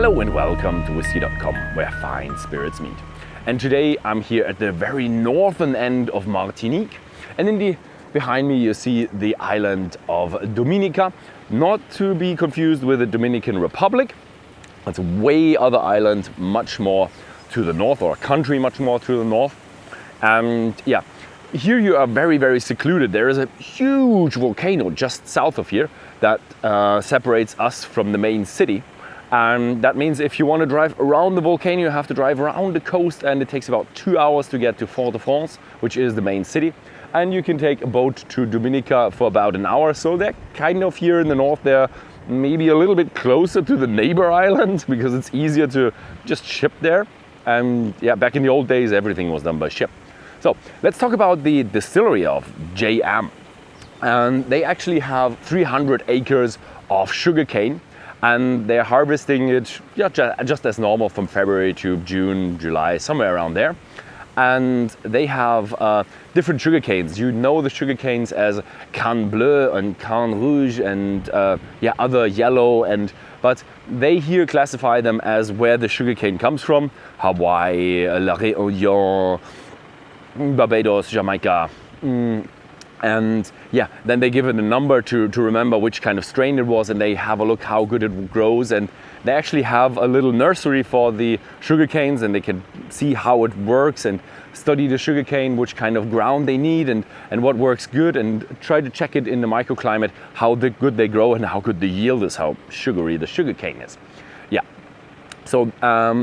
Hello and welcome to Whisky.com, where fine spirits meet. And today I'm here at the very northern end of Martinique, and behind me you see the island of Dominica, not to be confused with the Dominican Republic. It's a way other island, much more to the north, or a country much more to the north. And yeah, here you are very, very secluded. There is a huge volcano just south of here that separates us from the main city. And that means if you want to drive around the volcano, you have to drive around the coast, and it takes about 2 hours to get to Fort-de-France, which is the main city. And you can take a boat to Dominica for about an hour. So they're kind of here in the north. They're maybe a little bit closer to the neighbor island because it's easier to just ship there. And yeah, back in the old days, everything was done by ship. So let's talk about the distillery of J.M. And they actually have 300 acres of sugarcane, and they're harvesting it just as normal from February to June, July, somewhere around there. And they have different sugarcanes. You know the sugarcanes as Cane Bleu and Cane Rouge and other yellow, but they here classify them as where the sugarcane comes from: Hawaii, La Réunion, Barbados, Jamaica. And yeah, then they give it a number to remember which kind of strain it was, and they have a look how good it grows. And they actually have a little nursery for the sugarcanes, and they can see how it works and study the sugarcane, which kind of ground they need and what works good, and try to check it in the microclimate, how good they grow and how good the yield is, how sugary the sugarcane is. Yeah. So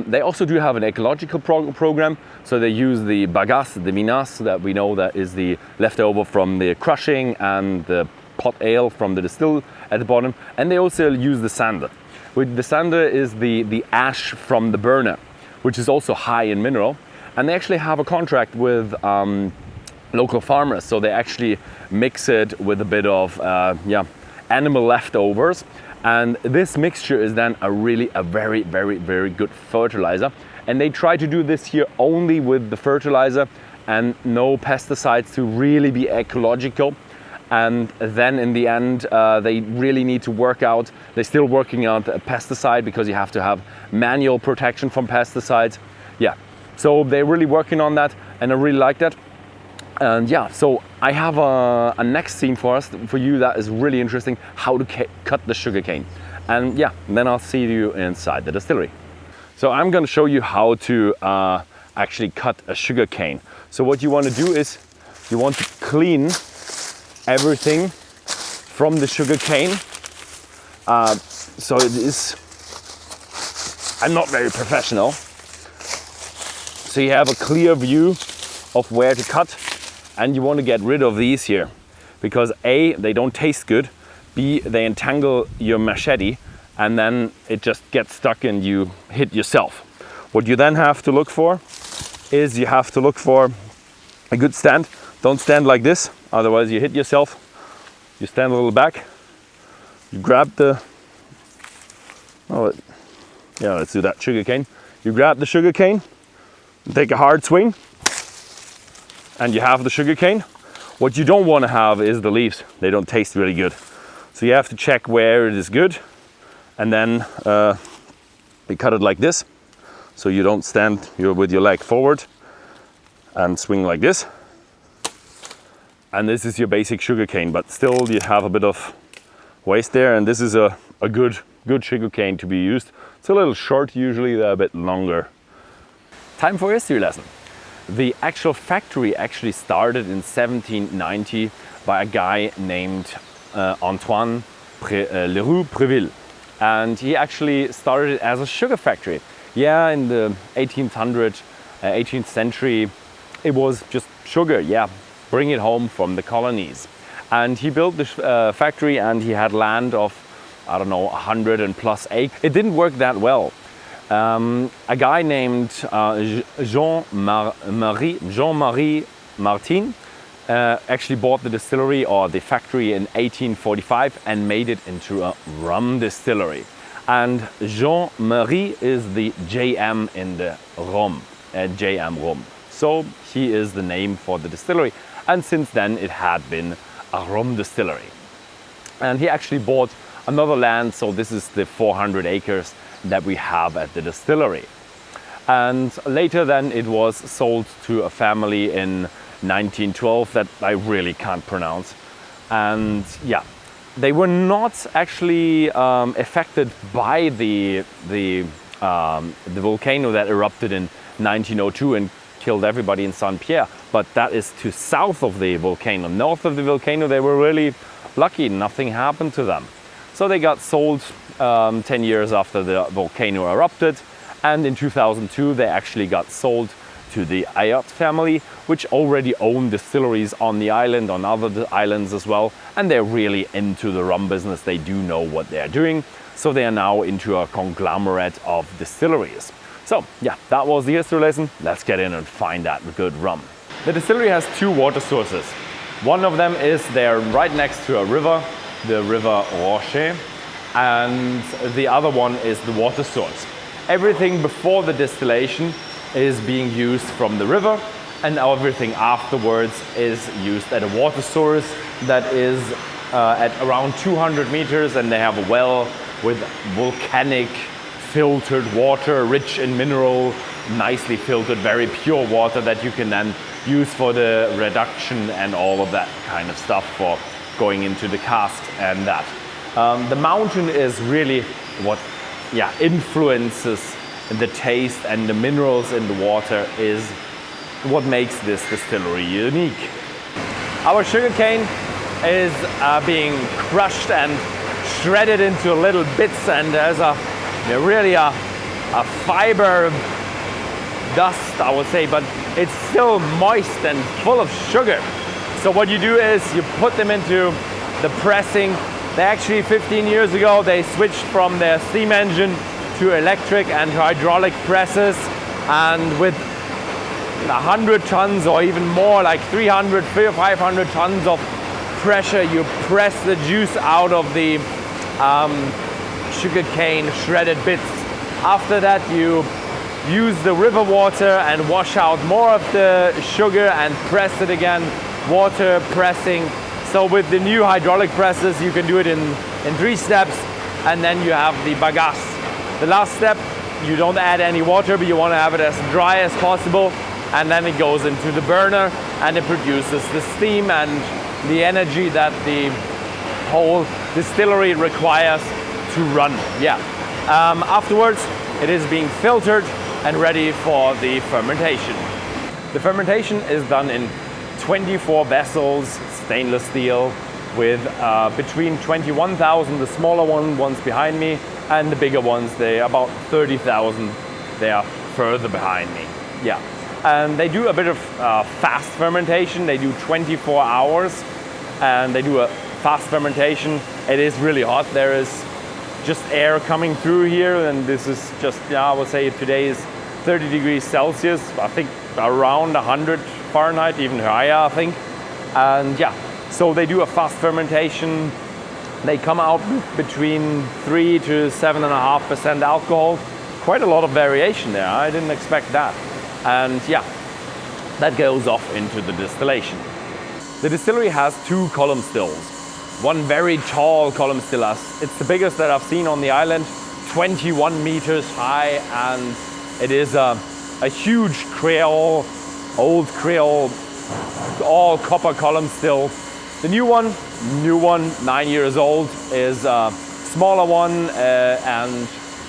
they also do have an ecological program. So they use the bagasse, the vinasse that we know that is the leftover from the crushing, and the pot ale from the distill at the bottom. And they also use the sander. The sander is the ash from the burner, which is also high in mineral. And they actually have a contract with local farmers. So they actually mix it with a bit of animal leftovers. And this mixture is then a very, very, very good fertilizer. And they try to do this here only with the fertilizer and no pesticides to really be ecological. And then in the end, they really need to work out, they're still working out a pesticide because you have to have manual protection from pesticides. Yeah, so they're really working on that, and I really like that. And yeah, so I have a next scene for you that is really interesting, how to cut the sugarcane. And yeah, then I'll see you inside the distillery. So I'm going to show you how to actually cut a sugarcane. So what you want to do is you want to clean everything from the sugarcane. So it is, I'm not very professional. So you have a clear view of where to cut. And you want to get rid of these here, because A, they don't taste good, B, they entangle your machete, and then it just gets stuck and you hit yourself. What you then have to look for is you have to look for a good stand. Don't stand like this, otherwise you hit yourself. You stand a little back, you grab let's do that sugarcane. You grab the sugarcane, take a hard swing, and you have the sugarcane. What you don't want to have is the leaves. They don't taste really good. So you have to check where it is good, and then you cut it like this. So you don't stand with your leg forward and swing like this. And this is your basic sugarcane, but still you have a bit of waste there, and this is a good sugarcane to be used. It's a little short, usually they're a bit longer. Time for a history lesson. The actual factory actually started in 1790 by a guy named Antoine Leroux Preville, and he actually started it as a sugar factory. Yeah, in the 18th century, it was just sugar. Yeah, bring it home from the colonies. And he built this factory, and he had land of, I don't know, 100 and plus acres. It didn't work that well. A guy named Jean-Marie Martin actually bought the distillery or the factory in 1845 and made it into a rum distillery. And Jean-Marie is the J.M. in the rum, J.M. Rum. So he is the name for the distillery, and since then it had been a rum distillery. And he actually bought another land, so this is the 400 acres that we have at the distillery. And later then it was sold to a family in 1912 that I really can't pronounce. And yeah, they were not actually affected by the volcano that erupted in 1902 and killed everybody in Saint-Pierre, but that is to south of the volcano. North of the volcano, they were really lucky, nothing happened to them. So they got sold 10 years after the volcano erupted, and in 2002 they actually got sold to the Ayot family, which already own distilleries on the island, on other islands as well, and they're really into the rum business. They do know what they're doing, so they are now into a conglomerate of distilleries. So yeah, that was the history lesson. Let's get in and find that good rum. The distillery has two water sources. One of them is there right next to a river, the River Rocher, and the other one is the water source. Everything before the distillation is being used from the river, and everything afterwards is used at a water source that is at around 200 meters, and they have a well with volcanic filtered water, rich in mineral, nicely filtered, very pure water that you can then use for the reduction and all of that kind of stuff for going into the cask and that. The mountain is really what influences the taste, and the minerals in the water is what makes this distillery unique. Our sugarcane is being crushed and shredded into little bits, and there's really a fiber dust, I would say, but it's still moist and full of sugar. So what you do is you put them into the pressing. They actually 15 years ago they switched from their steam engine to electric and hydraulic presses, and with 100 tons or even more, like 300, 500 tons of pressure, you press the juice out of the sugarcane shredded bits. After that you use the river water and wash out more of the sugar and press it again, water pressing. So with the new hydraulic presses you can do it in 3 steps, and then you have the bagasse. The last step, you don't add any water, but you want to have it as dry as possible, and then it goes into the burner and it produces the steam and the energy that the whole distillery requires to run. Afterwards it is being filtered and ready for the fermentation. The fermentation is done in 24 vessels, stainless steel, with between 21,000, the smaller ones behind me, and the bigger ones, they're about 30,000, they are further behind me. And they do a bit of fast fermentation. They do 24 hours, and they do a fast fermentation. It is really hot. There is just air coming through here, and this is just, I would say today is 30 degrees Celsius, I think around 100 Fahrenheit, even higher, I think. And so they do a fast fermentation. They come out between 3 to 7.5% alcohol. Quite a lot of variation there. I didn't expect that. And that goes off into the distillation. The distillery has 2 column stills. One very tall column still. It's the biggest that I've seen on the island, 21 meters high, and it is a huge Creole, old Creole, all copper column still. The new one, 9 years old, is a smaller one and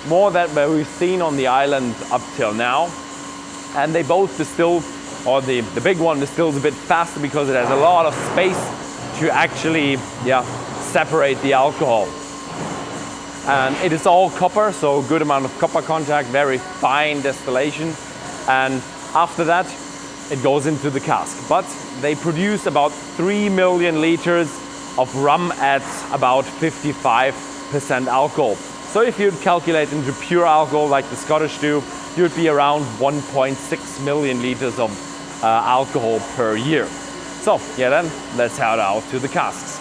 more than we've seen on the island up till now. And they both distill, or the big one distills a bit faster because it has a lot of space to actually separate the alcohol. And it is all copper, so good amount of copper contact, very fine distillation. And after that, it goes into the cask. But they produce about 3 million liters of rum at about 55% alcohol. So if you'd calculate into pure alcohol like the Scottish do, you'd be around 1.6 million liters of alcohol per year. So then let's head out to the casks.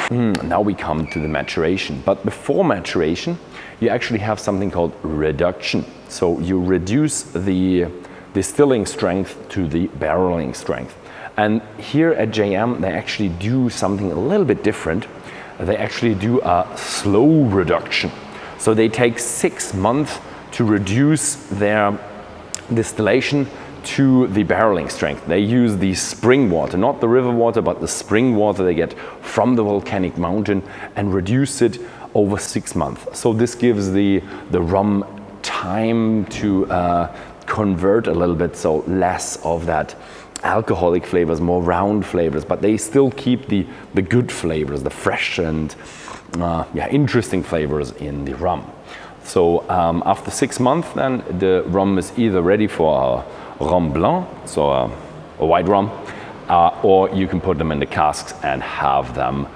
Now we come to the maturation. But before maturation, you actually have something called reduction. So you reduce the distilling strength to the barreling strength. And here at J.M, they actually do something a little bit different. They actually do a slow reduction. So they take 6 months to reduce their distillation to the barreling strength. They use the spring water, not the river water, but the spring water they get from the volcanic mountain, and reduce it over 6 months. So this gives the rum time to convert a little bit, so less of that alcoholic flavors, more round flavors, but they still keep the good flavors, the fresh and interesting flavors in the rum. So after 6 months, then the rum is either ready for a rhum blanc, so a white rum, or you can put them in the casks and have them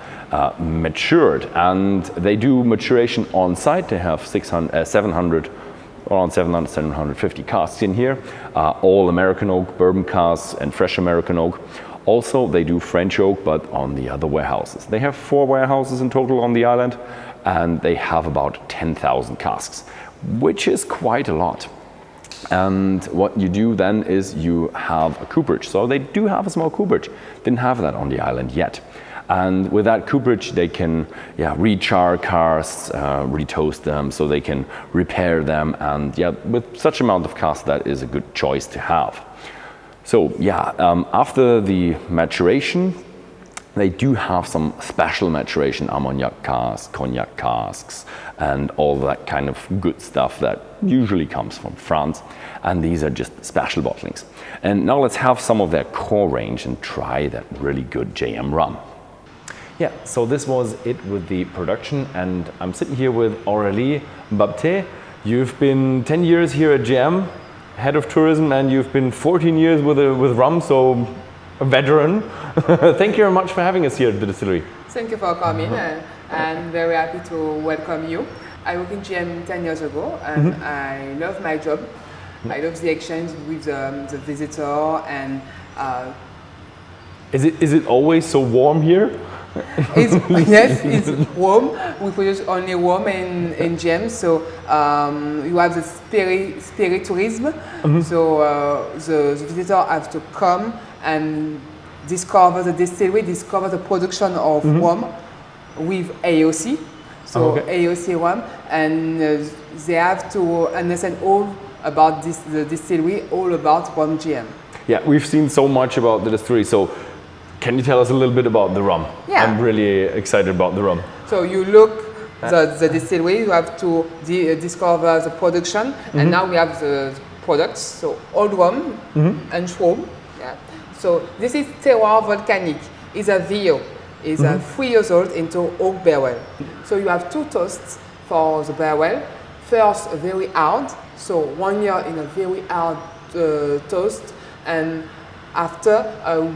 matured. And they do maturation on site. They have 700, around 700, 750 casks in here, all American oak, bourbon casks, and fresh American oak. Also, they do French oak, but on the other warehouses. They have 4 warehouses in total on the island, and they have about 10,000 casks, which is quite a lot. And what you do then is you have a cooperage. So they do have a small cooperage. Didn't have that on the island yet. And with that cooperage, they can rechar casks, retoast them, so they can repair them. And with such amount of casks, that is a good choice to have. So after the maturation, they do have some special maturation, Armagnac casks, cognac casks, and all that kind of good stuff that usually comes from France. And these are just special bottlings. And now let's have some of their core range and try that really good J.M. rum. Yeah, so this was it with the production, and I'm sitting here with Aurélie Baptet. You've been 10 years here at J.M, head of tourism, and you've been 14 years with rum, so a veteran. Thank you very much for having us here at the distillery. Thank you for coming, and I'm very happy to welcome you. I worked in GM 10 years ago, and I love my job. I love the exchange with the visitor, and Is it always so warm here? Yes, it's warm. We produce only warm in GM, so you have the spirit tourism. So the visitor have to come and discover the distillery, discover the production of rum with AOC. So AOC rum, and they have to understand all about the distillery, all about rum GM. Yeah, we've seen so much about the distillery. So can you tell us a little bit about the rum? Yeah. I'm really excited about the rum. So you look the distillery, you have to discover the production, and now we have the products. So old rum and rum. Yeah. So this is terroir volcanic. It's a VO. It's a 3 years old into oak barrel. So you have 2 toasts for the barrel. First, very hard. So 1 year in a very hard toast, and after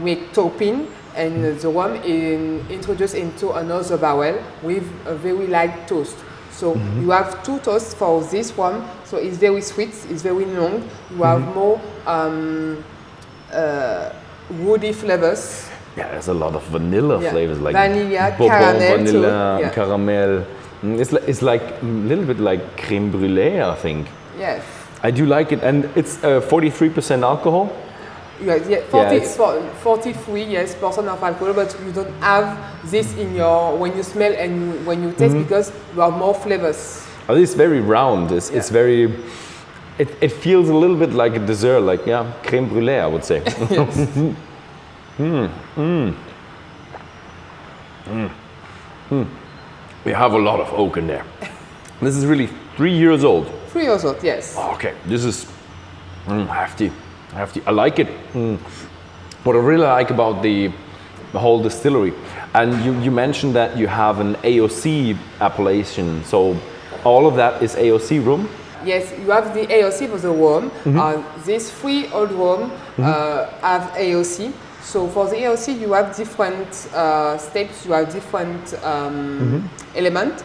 we make topping, and the rum is introduced into another barrel with a very light toast. So you have 2 toasts for this one. So it's very sweet, it's very long. You have more woody flavors. Yeah, there's a lot of vanilla flavors, like vanilla, bourbon, caramel, vanilla, caramel. It's like a little bit like crème brûlée, I think. Yes. I do like it, and it's 43% alcohol. Yeah, 43% of alcohol, but you don't have this in your when you smell and when you taste because you have more flavors. Oh, it's very round. It's very. It feels a little bit like a dessert, like crème brûlée, I would say. We have a lot of oak in there. This is really 3 years old. 3 years old, yes. Oh, okay, this is hefty. I like it. What I really like about the whole distillery, and you mentioned that you have an AOC appellation, so all of that is AOC rum? Yes, you have the AOC for the rum. These 3 old rum have AOC. So for the AOC, you have different steps, you have different elements.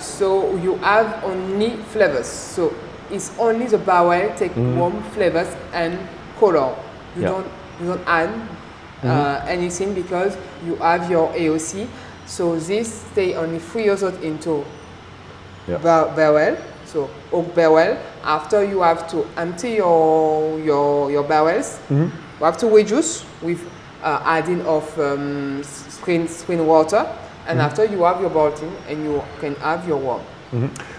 So you have only flavors. So it's only the barrel take warm flavors and color. You don't add anything because you have your AOC. So this stay only 3 years old into barrel. So oak barrel. After you have to empty your barrels. You have to reduce with adding of spring water, and after you have your bottling and you can have your rum.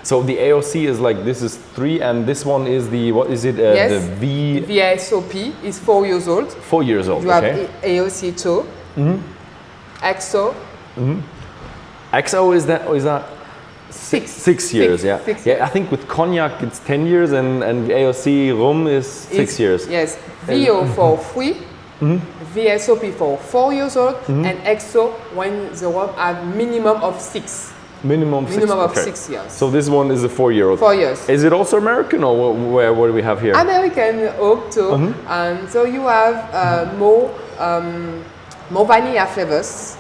So the AOC is like, this is 3, and this one is the, what is it? Yes. The V. VSOP is 4 years old. 4 years old. You Okay. have AOC 2. XO. XO is that 6. 6 years? Yeah. 6 Yeah. I think with cognac it's 10 years, and AOC rum is 6 years. Yes. VO for 3. VSOP for 4 years old, and XO when the rum have minimum of 6. Minimum of okay. 6 years. So this one is a 4-year-old. 4 years. Is it also American, or what do we have here? American oak too, and so you have more vanilla flavors.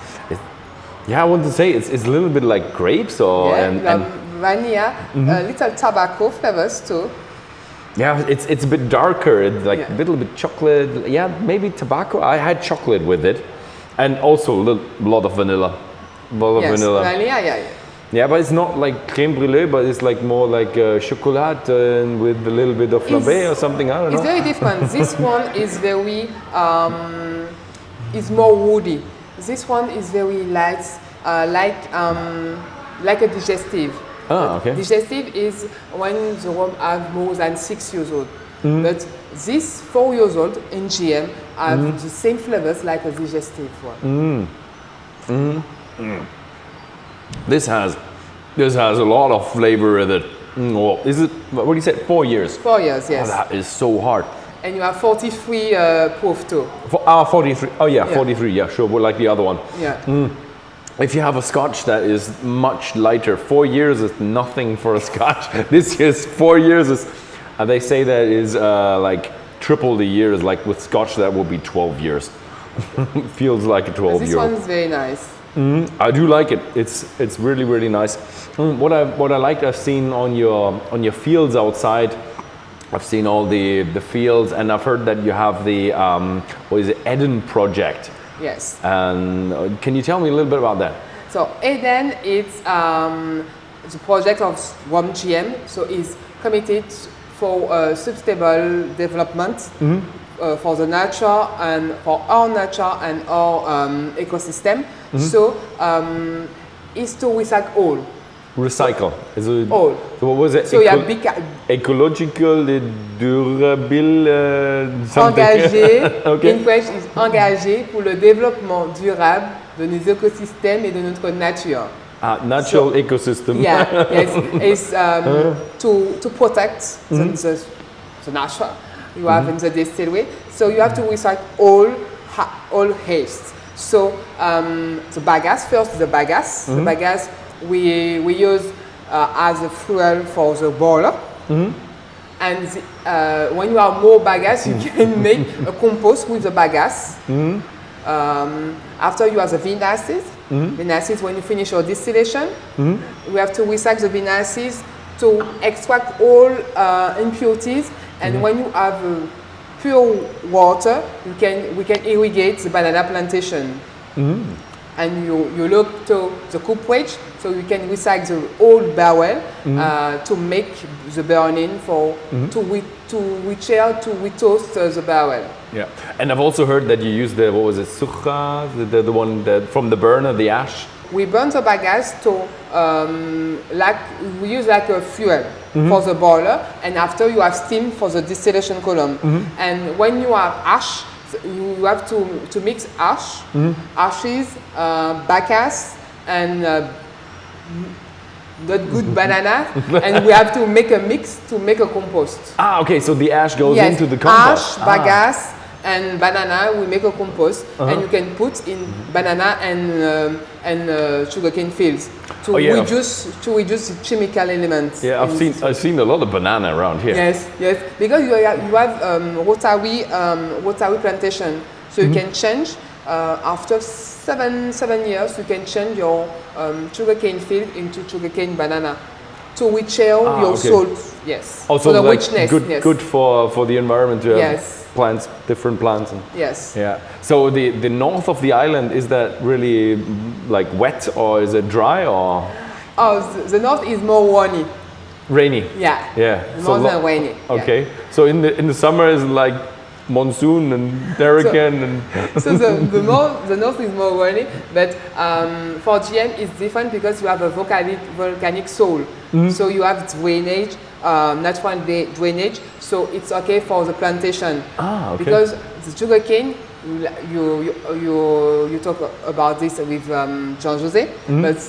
Yeah, I want to say it's a little bit like grapes, or and vanilla, little tobacco flavors too. yeah, it's a bit darker. It's like a little bit chocolate. Yeah, maybe tobacco. I had chocolate with it, and also a lot of vanilla. Vanilla. Vanilla, yeah. Yeah, but it's not like crème brûlée, but it's like more like chocolate and with a little bit of flambe or something. I don't know. It's very different. This one is very, is more woody. This one is very light, like a digestive. Ah, okay. Digestive is when the rum have more than 6 years old. But this 4 years old in GM have the same flavors like a digestive one. This has a lot of flavor in it. Well, is it, what do you say, 4 years? 4 years, yes. Oh, that is so hard. And you have 43 proof too. 43. Oh yeah, 43. Yeah, sure. Well, like the other one. Yeah. If you have a Scotch that is much lighter, 4 years is nothing for a Scotch. This is 4 years is, they say that is like triple the years. Like with Scotch, that will be 12 years. Feels like a 12 This year. one is very nice. I do like it. It's really nice. What I liked, I've seen on your fields outside. I've seen all the fields, and I've heard that you have the what is it, Eden project. Yes. And can you tell me a little bit about that? So Eden is the project of Rum GM. So it's committed for sustainable development for the nature and for our nature and our ecosystem. So it's to recycle all. Recycle. Is it, all. So what was it? So you have big ecological et durable something. engagé. Okay. In French is engagé pour le développement durable de nos écosystèmes et de notre nature. Natural ecosystem. Yeah, yes, it's to protect the nature you have in the distillery. So you have to recycle all waste. So the bagasse, first the bagasse. The bagasse we use as a fuel for the boiler. And when you have more bagasse, you can make a compost with the bagasse. After you have the vinasses. Vinasses, when you finish your distillation, we have to recycle the vinasses to extract all impurities. And when you have pure water, we can irrigate the banana plantation. And you look to the cooperage, so you can recycle the old barrel to make the burning for to retoast the barrel. Yeah, and I've also heard that you use the, what was it, sucra, the one that from the burner, the ash. We burn the bagasse to we use like a fuel for the boiler, and after you have steam for the distillation column. And when you have ash, you have to mix ash, ashes, bagasse, and not good banana, and we have to make a mix to make a compost. Ah, okay, so the ash goes Yes, into the compost. ash, bagasse, and banana, we make a compost, and you can put in banana and sugarcane fields to reduce the chemical elements. Yeah, I've seen a lot of banana around here. Yes, because you have rotary plantation, so you can change after seven years. You can change your sugarcane field into sugarcane banana to rechair your salt. Yes. Also, for the like richness. good for the environment to have plants, different plants. And, yes. Yeah. So the north of the island, is that really like wet, or is it dry, or? Oh, the north is more rainy. Rainy. Yeah. Yeah. More than rainy. Okay. So in the summer is like monsoon and hurricane and. So the north is more rainy, but for GM it's different because you have a volcanic soil. So you have drainage, natural drainage. So it's okay for the plantation. Ah, okay. Because the sugarcane, you talk about this with Jean Jose, but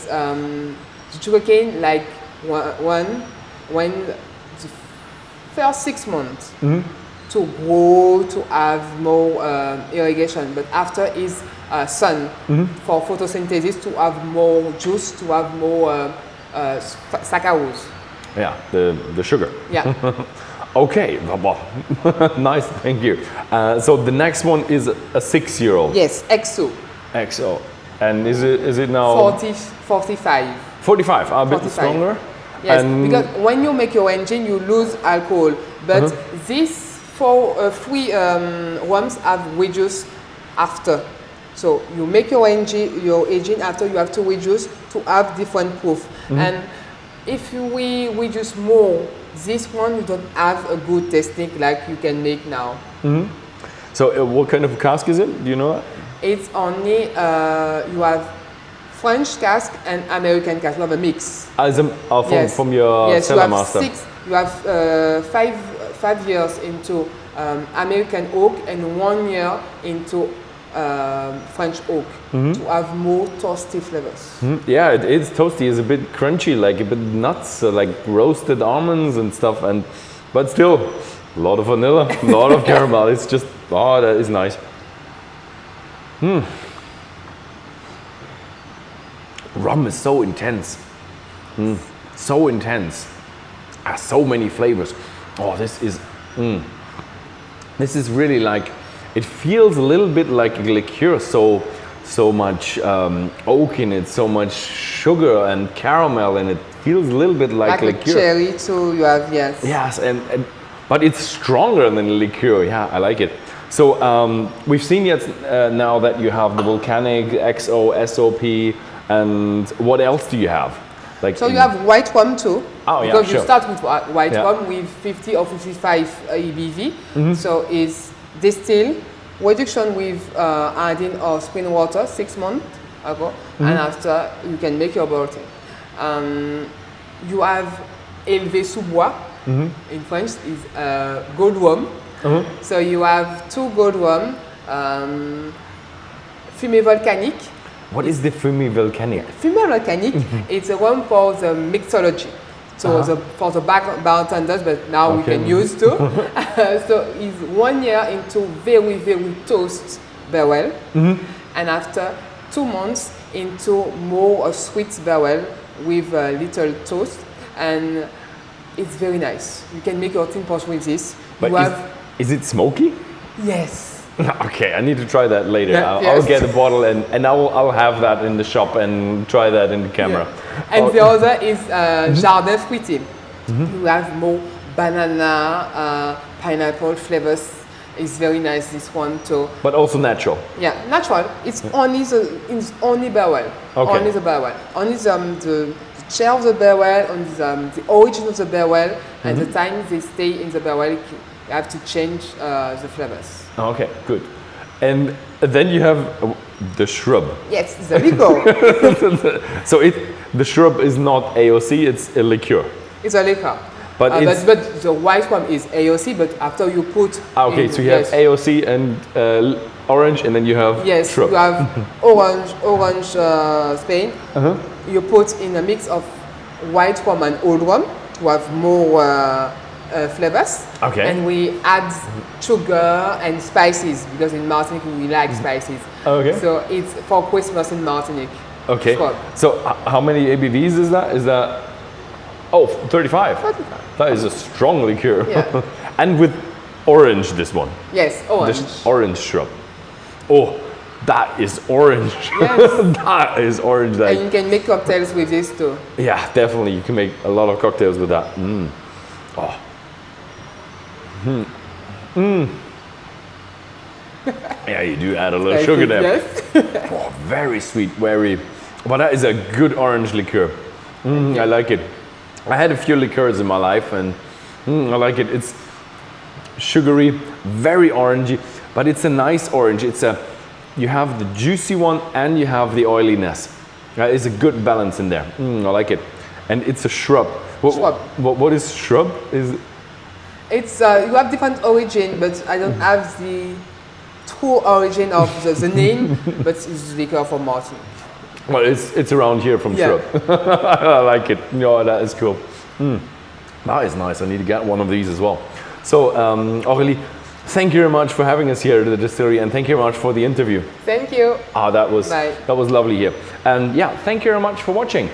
the sugarcane like when the first 6 months to grow, to have more irrigation, but after is sun for photosynthesis, to have more juice, to have more saccharose. Yeah, the sugar. Yeah. Okay, well, nice, thank you. So the next one is a 6-year-old. Yes, XO. XO. And is it now 45. 45? A bit 45. stronger? Yes, And because when you make your engine, you lose alcohol. But these three rums have reduced after. So you make your engine after you have to reduce to have different proof. And if we reduce more, this one you don't have a good technique like you can make now. So what kind of cask is it? Do you know that? It's only you have French cask and American cask. You have a mix. From your cellar master. You have 5 years into American oak and 1 year into French oak to have more toasty flavors. Yeah, it's toasty. It's a bit crunchy, like a bit nuts, like roasted almonds and stuff. But still, a lot of vanilla, a lot of caramel. It's just, oh, that is nice. Rum is so intense. So intense. Has so many flavors. Oh, this is really like, it feels a little bit like a liqueur, so much oak in it, so much sugar and caramel, and it feels a little bit like liqueur. Cherry too, you have, yes. Yes, but it's stronger than liqueur. Yeah, I like it. So we've seen now that you have the volcanic, XO, SOP, and what else do you have? So you have white rum too. Oh, yeah, because sure. you start with white rum with 50 or 55 ABV. So it's distilled, reduction with adding of spring water 6 months ago, and after you can make your bottle. You have élevé sous bois, in French is gold rum. So you have 2 gold rum, fumée volcanique. What is the fumée volcanique? Fumée volcanique, it's a rum for the mixology. So for the bartenders, but now we can use too. So it's 1 year into very, very toast barrel. And after 2 months into more sweet barrel with a little toast. And it's very nice. You can make your tin punch with this. But is it smoky? Yes. Okay, I need to try that later. Yeah, I'll get a bottle and I'll have that in the shop and try that in the camera. Yeah. And the other is Jardin Fruité. You have more banana, pineapple flavors. It's very nice, this one too. But also natural. Yeah, natural. It's only barrel. Okay. Only the barrel. Only the chair of the barrel, on the origin of the barrel, and the time they stay in the barrel, you have to change the flavors. Okay, good. And then you have the shrub. Yes, it's a liqueur. So the shrub is not AOC, it's a liqueur. It's a liqueur. But the white one is AOC, but after you put... Okay, so you have AOC and orange, and then you have shrub. You have orange Spain. You put in a mix of white rum and old rum to have more flavors. Okay. And we add sugar and spices, because in Martinique we like spices. Okay. So it's for Christmas in Martinique. Okay. So how many ABVs is that? Is that 35? 35. That is a strong liqueur. Yeah. And with orange, this one. Yes, orange. This orange shrub. Oh, that is orange. Yes. That is orange. And you can make cocktails with this too. Yeah, definitely. You can make a lot of cocktails with that. Oh. Yeah, you do add a little sugar there. Yes. Oh, very sweet, but that is a good orange liqueur. I like it. I had a few liqueurs in my life, and I like it. It's sugary, very orangey, but it's a nice orange. You have the juicy one and you have the oiliness. It's a good balance in there. I like it. And it's a shrub. What is shrub? It's you have different origin, but I don't have the true origin of the name, but it's liquor from Martinique. Well, it's around here from shrub. I like it. No, that is cool. That is nice. I need to get one of these as well. So, Aurélie, thank you very much for having us here at the distillery, and thank you very much for the interview. Thank you. That was lovely here. And yeah, thank you very much for watching.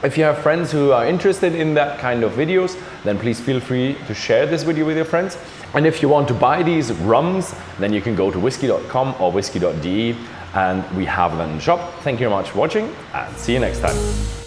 If you have friends who are interested in that kind of videos, then please feel free to share this video with your friends. And if you want to buy these rums, then you can go to Whisky.com or Whisky.de, and we have them in the shop. Thank you very much for watching, and see you next time.